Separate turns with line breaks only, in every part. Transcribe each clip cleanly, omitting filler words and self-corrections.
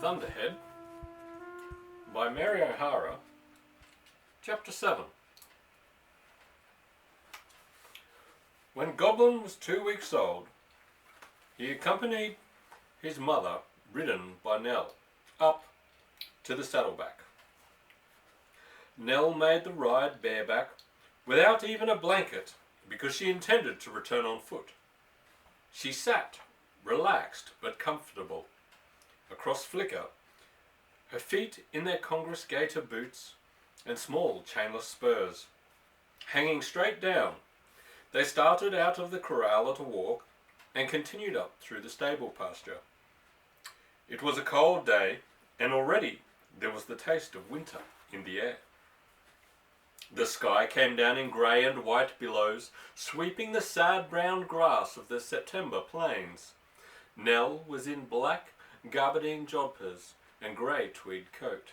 Thunderhead by Mary O'Hara, Chapter 7. When Goblin was 2 weeks old, he accompanied his mother, ridden by Nell, up to the saddleback. Nell made the ride bareback, without even a blanket, because she intended to return on foot. She sat, relaxed but comfortable, across Flicker, her feet in their Congress gaiter boots and small chainless spurs, hanging straight down. They started out of the corral at a walk and continued up through the stable pasture. It was a cold day, and already there was the taste of winter in the air. The sky came down in grey and white billows, sweeping the sad brown grass of the September plains. Nell was in black gabardine jodhpurs and grey tweed coat.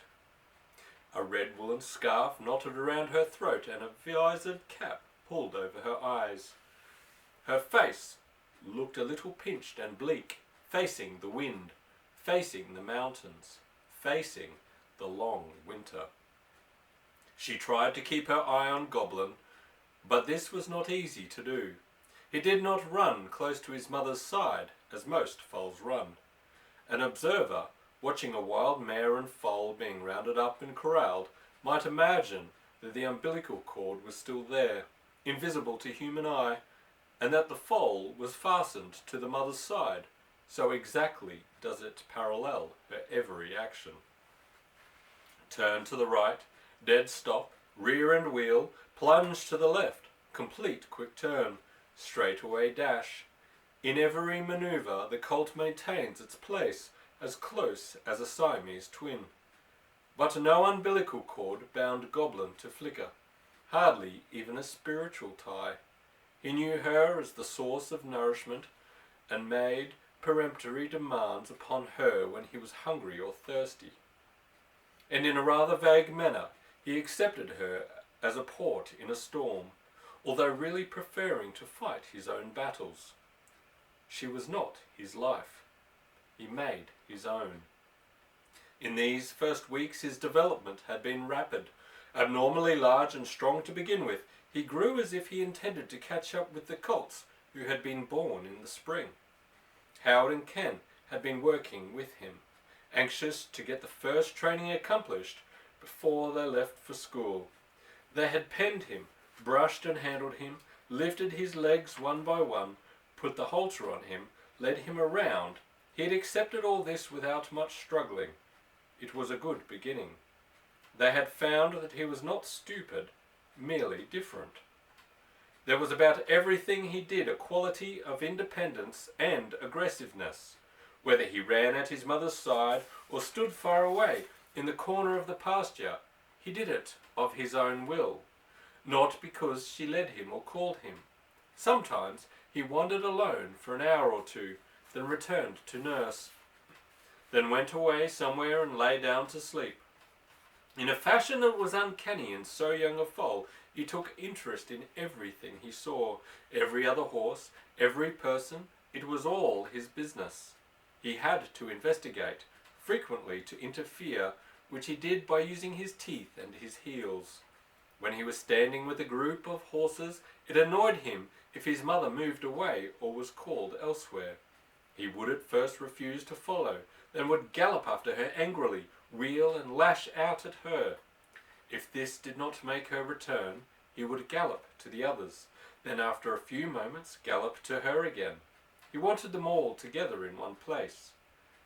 A red woolen scarf knotted around her throat and a visored cap pulled over her eyes. Her face looked a little pinched and bleak, facing the wind, facing the mountains, facing the long winter. She tried to keep her eye on Goblin, but this was not easy to do. He did not run close to his mother's side, as most foals run. An observer, watching a wild mare and foal being rounded up and corralled, might imagine that the umbilical cord was still there, invisible to human eye, and that the foal was fastened to the mother's side, so exactly does it parallel her every action. Turn to the right, dead stop, rear and wheel, plunge to the left, complete quick turn, straightaway dash. In every manoeuvre the colt maintains its place as close as a Siamese twin. But no umbilical cord bound Goblin to Flicker, hardly even a spiritual tie. He knew her as the source of nourishment, and made peremptory demands upon her when he was hungry or thirsty. And in a rather vague manner he accepted her as a port in a storm, although really preferring to fight his own battles. She was not his life. He made his own. In these first weeks his development had been rapid. Abnormally large and strong to begin with, he grew as if he intended to catch up with the colts who had been born in the spring. Howard and Ken had been working with him, anxious to get the first training accomplished before they left for school. They had penned him, brushed and handled him, lifted his legs one by one, put the halter on him, led him around. He had accepted all this without much struggling. It was a good beginning. They had found that he was not stupid, merely different. There was about everything he did a quality of independence and aggressiveness. Whether he ran at his mother's side or stood far away in the corner of the pasture, he did it of his own will, not because she led him or called him. Sometimes he wandered alone for an hour or two, then returned to nurse, then went away somewhere and lay down to sleep. In a fashion that was uncanny in so young a foal, he took interest in everything he saw, every other horse, every person. It was all his business. He had to investigate, frequently to interfere, which he did by using his teeth and his heels. When he was standing with a group of horses, it annoyed him if his mother moved away or was called elsewhere. He would at first refuse to follow, then would gallop after her angrily, reel and lash out at her. If this did not make her return, he would gallop to the others, then after a few moments gallop to her again. He wanted them all together in one place.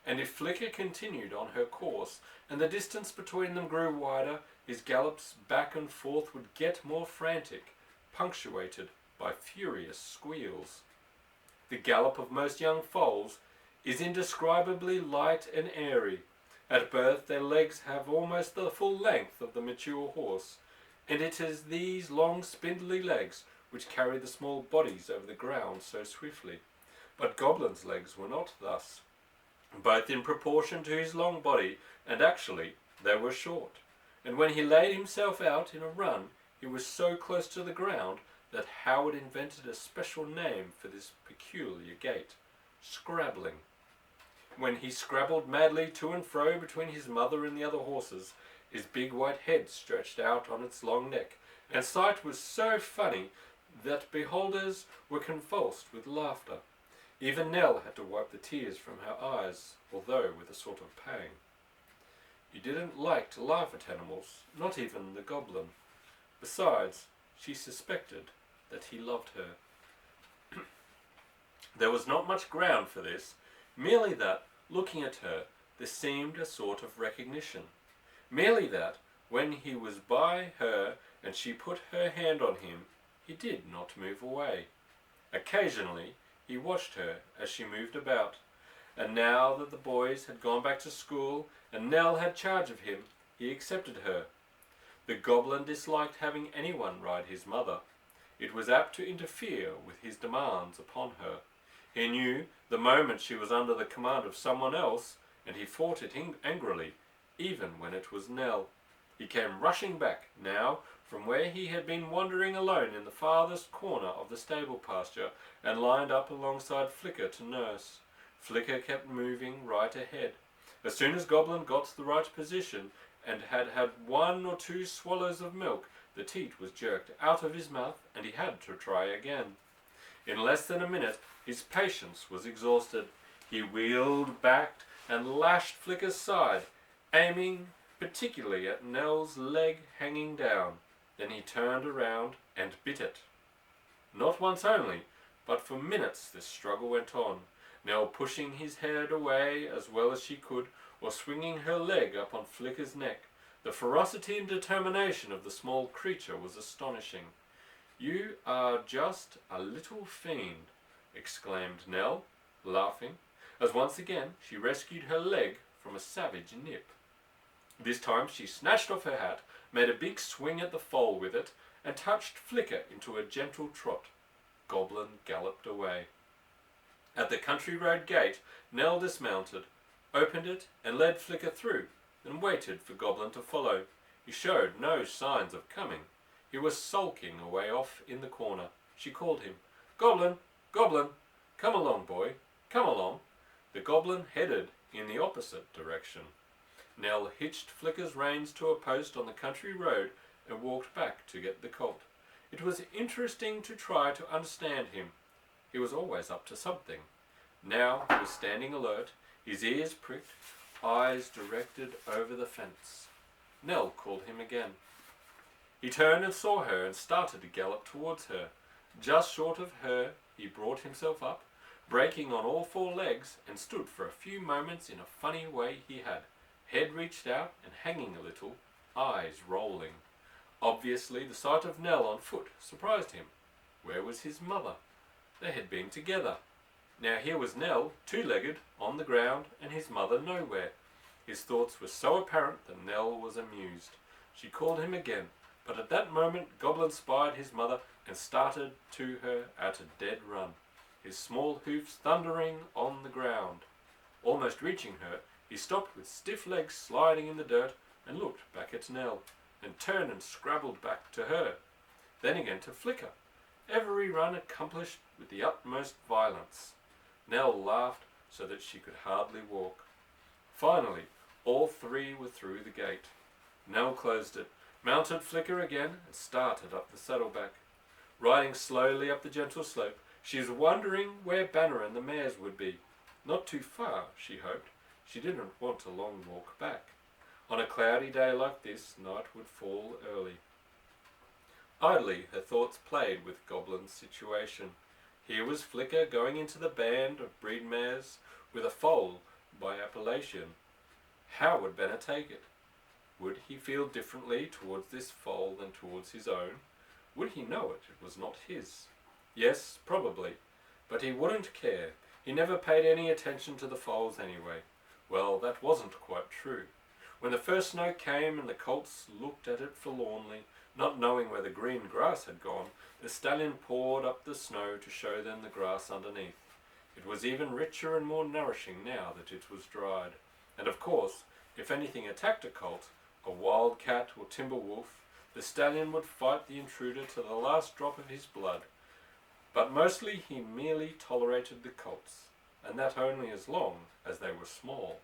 And if Flicker continued on her course, and the distance between them grew wider, his gallops back and forth would get more frantic, punctuated by furious squeals. The gallop of most young foals is indescribably light and airy. At birth their legs have almost the full length of the mature horse, and it is these long spindly legs which carry the small bodies over the ground so swiftly. But Goblin's legs were not thus, both in proportion to his long body, and actually they were short, and when he laid himself out in a run he was so close to the ground that Howard invented a special name for this peculiar gait, scrabbling. when he scrabbled madly to and fro between his mother and the other horses, his big white head stretched out on its long neck, and sight was so funny that beholders were convulsed with laughter. Even Nell had to wipe the tears from her eyes, although with a sort of pang. He didn't like to laugh at animals, not even the goblin. Besides, she suspected that he loved her. There was not much ground for this, merely that, looking at her, there seemed a sort of recognition. Merely that, when he was by her and she put her hand on him, he did not move away. Occasionally, he watched her as she moved about, and now that the boys had gone back to school and Nell had charge of him, he accepted her. The goblin disliked having anyone ride his mother. It was apt to interfere with his demands upon her. He knew the moment she was under the command of someone else, and he fought it angrily, even when it was Nell. He came rushing back, now, from where he had been wandering alone in the farthest corner of the stable pasture, and lined up alongside Flicker to nurse. Flicker kept moving right ahead. As soon as Goblin got to the right position, and had had 1 or 2 swallows of milk, the teat was jerked out of his mouth, and he had to try again. In less than a minute, his patience was exhausted. He wheeled back and lashed Flicker's side, aiming particularly at Nell's leg hanging down. Then he turned around and bit it. Not once only, but for minutes this struggle went on, Nell pushing his head away as well as she could, or swinging her leg up on Flicker's neck. The ferocity and determination of the small creature was astonishing. "You are just a little fiend," exclaimed Nell, laughing, as once again she rescued her leg from a savage nip. This time she snatched off her hat, made a big swing at the foal with it, and touched Flicker into a gentle trot. Goblin galloped away. At the country road gate, Nell dismounted, opened it, and led Flicker through, then waited for Goblin to follow. He showed no signs of coming. He was sulking away off in the corner. She called him, "Goblin, Goblin, come along, boy, come along." The Goblin headed in the opposite direction. Nell hitched Flicker's reins to a post on the country road and walked back to get the colt. It was interesting to try to understand him. He was always up to something. Now he was standing alert, his ears pricked, eyes directed over the fence. Nell called him again. He turned and saw her and started to gallop towards her. Just short of her he brought himself up, breaking on all 4 legs, and stood for a few moments in a funny way he had, head reached out and hanging a little, eyes rolling. Obviously the sight of Nell on foot surprised him. Where was his mother? They had been together. Now here was Nell, 2-legged, on the ground, and his mother nowhere. His thoughts were so apparent that Nell was amused. She called him again, but at that moment Goblin spied his mother and started to her at a dead run, his small hoofs thundering on the ground. Almost reaching her, he stopped with stiff legs sliding in the dirt and looked back at Nell, and turned and scrabbled back to her, then again to Flicker. Every run accomplished with the utmost violence. Nell laughed so that she could hardly walk. Finally, all 3 were through the gate. Nell closed it, mounted Flicker again, and started up the saddleback. Riding slowly up the gentle slope, she was wondering where Banner and the mares would be. Not too far, she hoped. She didn't want a long walk back. On a cloudy day like this, night would fall early. Idly her thoughts played with Goblin's situation. Here was Flicker going into the band of breed mares with a foal by appellation. How would Banner take it? Would he feel differently towards this foal than towards his own? Would he know it was not his? Yes, probably, but he wouldn't care. He never paid any attention to the foals anyway. Well, that wasn't quite true. When the first snow came and the colts looked at it forlornly, not knowing where the green grass had gone, the stallion poured up the snow to show them the grass underneath. It was even richer and more nourishing now that it was dried. And of course, if anything attacked a colt, a wild cat or timber wolf, the stallion would fight the intruder to the last drop of his blood. But mostly he merely tolerated the colts. and that only as long as they were small.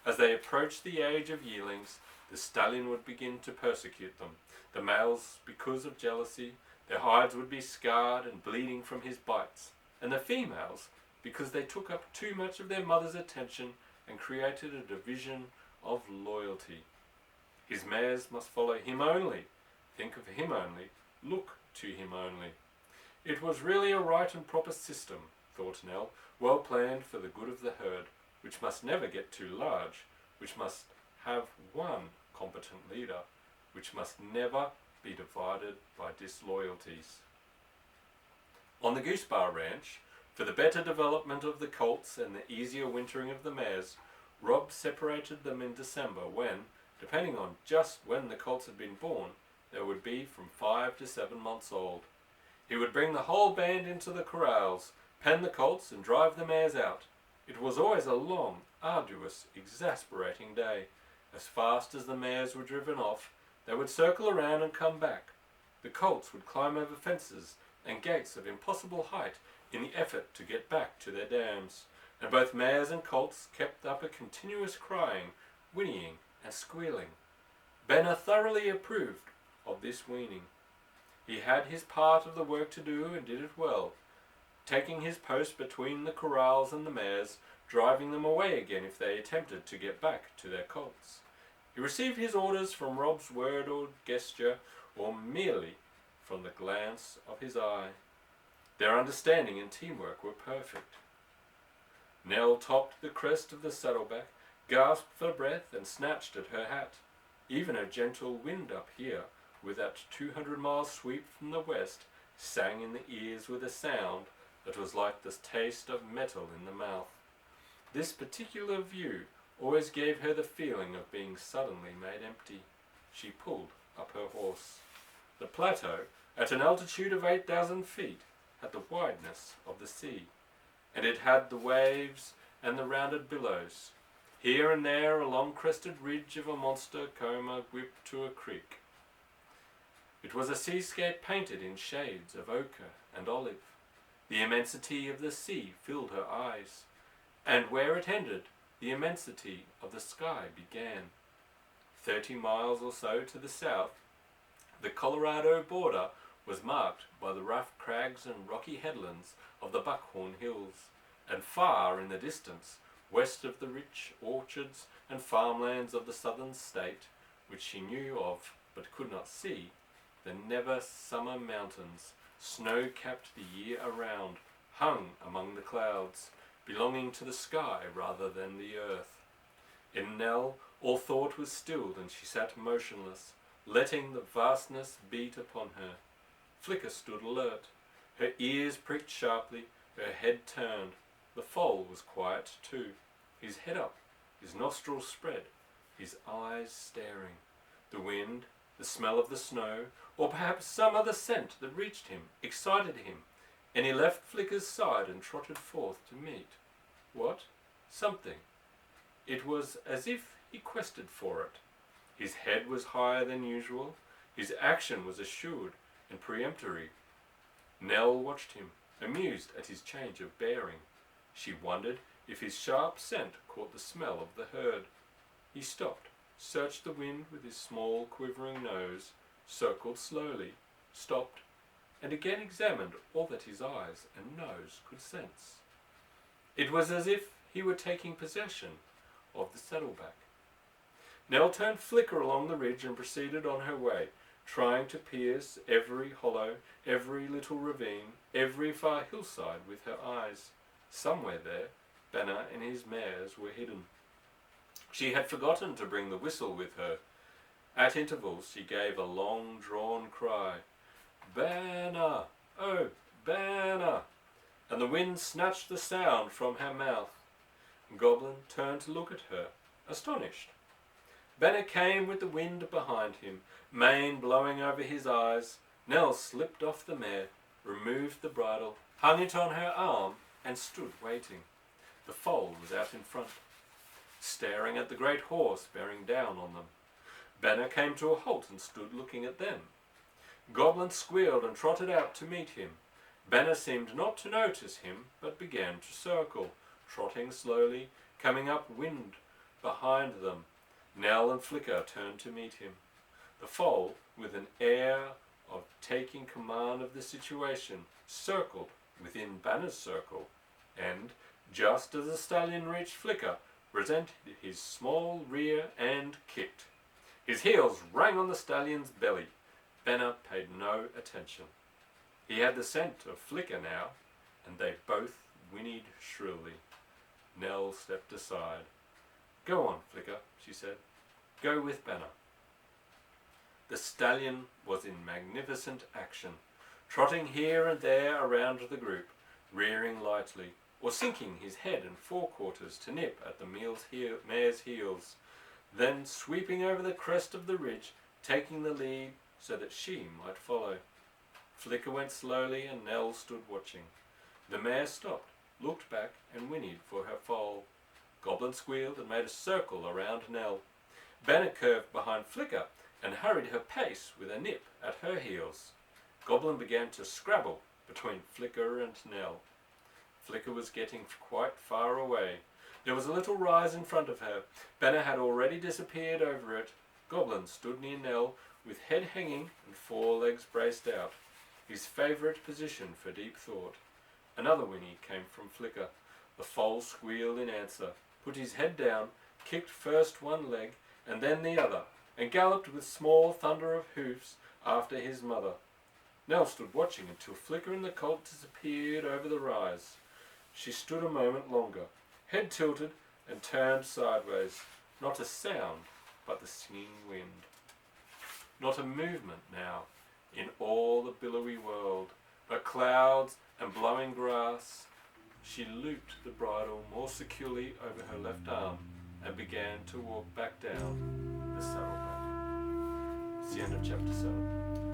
As they approached the age of yearlings, the stallion would begin to persecute them. The males, because of jealousy, their hides would be scarred and bleeding from his bites, and the females, because they took up too much of their mother's attention and created a division of loyalty. His mares must follow him only, think of him only, look to him only. It was really a right and proper system, thought Nell, well planned for the good of the herd, which must never get too large, which must have one competent leader, which must never be divided by disloyalties. On the Goose Bar Ranch, for the better development of the colts and the easier wintering of the mares, Rob separated them in December when, depending on just when the colts had been born, they would be from 5 to 7 months old. He would bring the whole band into the corrals, pen the colts and drive the mares out. It was always a long, arduous, exasperating day. As fast as the mares were driven off, they would circle around and come back. The colts would climb over fences and gates of impossible height in the effort to get back to their dams, and both mares and colts kept up a continuous crying, whinnying, and squealing. Benna thoroughly approved of this weaning. He had his part of the work to do and did it well, taking his post between the corrals and the mares, driving them away again if they attempted to get back to their colts. He received his orders from Rob's word or gesture, or merely from the glance of his eye. Their understanding and teamwork were perfect. Nell topped the crest of the saddleback, gasped for breath, and snatched at her hat. Even a gentle wind up here, with that 200-mile sweep from the west, sang in the ears with a sound that was like the taste of metal in the mouth. This particular view always gave her the feeling of being suddenly made empty. She pulled up her horse. The plateau, at an altitude of 8,000 feet, had the wideness of the sea, and it had the waves and the rounded billows. Here and there a long-crested ridge of a monster comber whipped to a creek. It was a seascape painted in shades of ochre and olive. The immensity of the sea filled her eyes, and where it ended, the immensity of the sky began. 30 miles or so to the south, the Colorado border was marked by the rough crags and rocky headlands of the Buckhorn Hills, and far in the distance, west of the rich orchards and farmlands of the southern state, which she knew of but could not see, the never-summer mountains, snow-capped the year around, hung among the clouds, belonging to the sky rather than the earth. In Nell, all thought was stilled, and she sat motionless, letting the vastness beat upon her. Flicker stood alert, her ears pricked sharply, her head turned. The foal was quiet too, his head up, his nostrils spread, his eyes staring. The wind, the smell of the snow, or perhaps some other scent that reached him, excited him, and he left Flicker's side and trotted forth to meet. What? Something. It was as if he quested for it. His head was higher than usual, his action was assured and peremptory. Nell watched him, amused at his change of bearing. She wondered if his sharp scent caught the smell of the herd. He stopped, searched the wind with his small quivering nose, circled slowly, stopped, and again examined all that his eyes and nose could sense. It was as if he were taking possession of the saddleback. Nell turned Flicker along the ridge and proceeded on her way, trying to pierce every hollow, every little ravine, every far hillside with her eyes. Somewhere there, Benna and his mares were hidden. She had forgotten to bring the whistle with her. At intervals she gave a long-drawn cry, "Benna! Oh, Benna!" and the wind snatched the sound from her mouth. Goblin turned to look at her, astonished. Benna came with the wind behind him, mane blowing over his eyes. Nell slipped off the mare, removed the bridle, hung it on her arm, and stood waiting. The foal was out in front, staring at the great horse bearing down on them. Benna came to a halt and stood looking at them. Goblin squealed and trotted out to meet him. Banner seemed not to notice him, but began to circle, trotting slowly, coming up wind behind them. Nell and Flicker turned to meet him. The foal, with an air of taking command of the situation, circled within Banner's circle, and, just as the stallion reached Flicker, presented his small rear and kicked. His heels rang on the stallion's belly. Banner paid no attention. He had the scent of Flicker now, and they both whinnied shrilly. Nell stepped aside. "Go on, Flicker," she said. "Go with Banner." The stallion was in magnificent action, trotting here and there around the group, rearing lightly, or sinking his head and forequarters to nip at the mare's heels, then sweeping over the crest of the ridge, taking the lead so that she might follow. Flicker went slowly and Nell stood watching. The mare stopped, looked back and whinnied for her foal. Goblin squealed and made a circle around Nell. Banner curved behind Flicker and hurried her pace with a nip at her heels. Goblin began to scrabble between Flicker and Nell. Flicker was getting quite far away. There was a little rise in front of her. Banner had already disappeared over it. Goblin stood near Nell with head hanging and forelegs braced out, his favourite position for deep thought. Another whinny came from Flicker. The foal squealed in answer, put his head down, kicked first one leg and then the other, and galloped with small thunder of hoofs after his mother. Nell stood watching until Flicker and the colt disappeared over the rise. She stood a moment longer, head tilted and turned sideways. Not a sound but the singing wind. Not a movement now in all the billowy world, but clouds and blowing grass. She looped the bridle more securely over her left arm and began to walk back down the saddleback. It's the end of chapter 7.